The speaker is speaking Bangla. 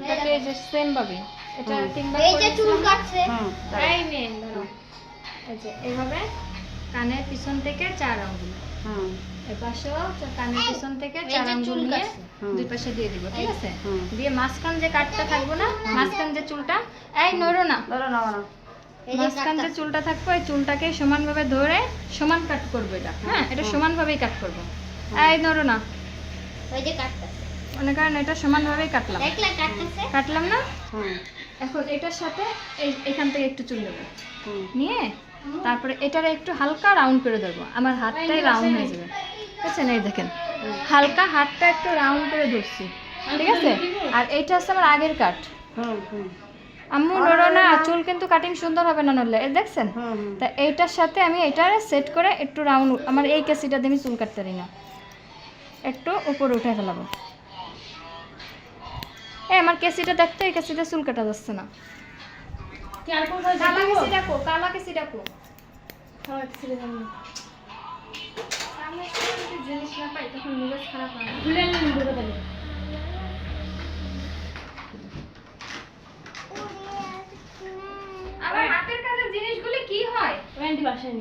তাহলে এই যে সেম ভাবে এটা তিনবার এই যে চুল কাটছে এই মেন ধরো এই যে এইভাবে কানের পিছন থেকে 4 আঙ্গুল এই পাশেও কানের পিছন থেকে 4 আঙ্গুল নিয়ে দুই পাশে দিয়ে দিব, ঠিক আছে? দিয়ে মাঝখান যে কাটটা থাকবো না, মাঝখান যে চুলটা, এই নড়ো না, মাঝখান যে চুলটা থাকবে ওই চুলটাকে সমানভাবে ধরে সমান কাট করবো এটা। হ্যাঁ, এটা সমানভাবেই কাট করবো। এই নড়ো না, ওই যে কাটতেছে, মনে করেন এটা সমানভাবেই কাটলাম, দেখলে কাটতেছে, কাটলাম না? এখন এটার সাথে এখান থেকে একটু চুল নেবো, নিয়ে তারপরে এটারে একটু হালকা রাউন্ড করে ধরবো, আমার হাতটাই রাউন্ড হয়ে যাবে, বুঝছেন? এই দেখেন হালকা হাতটা একটু রাউন্ড করে ধরছি, ঠিক আছে? আর এইটা হচ্ছে আমার আগের কাট। আম্মু নড়ো না, চুল কিন্তু কাটিং সুন্দর হবে না নড়লে, এই দেখছেন? তা এইটার সাথে আমি এটারে সেট করে একটু রাউন্ড, আমার এই কেসিটা দিয়ে আমি চুল কাটতে পারি না, একটু উপরে উঠে ফেলাবো। আমার কেসিটা দেখতে, এই কেসিটা চুল কাটা যাচ্ছে না। কালা কেসি ডাকো, কালা কেসি ডাকো, কালা কেসি ডাকো। আমি যদি জিনিস না পাই তখন মেজাজ খারাপ হয়। আবার হাতের কাজের জিনিসগুলি কি হয়? বাসায়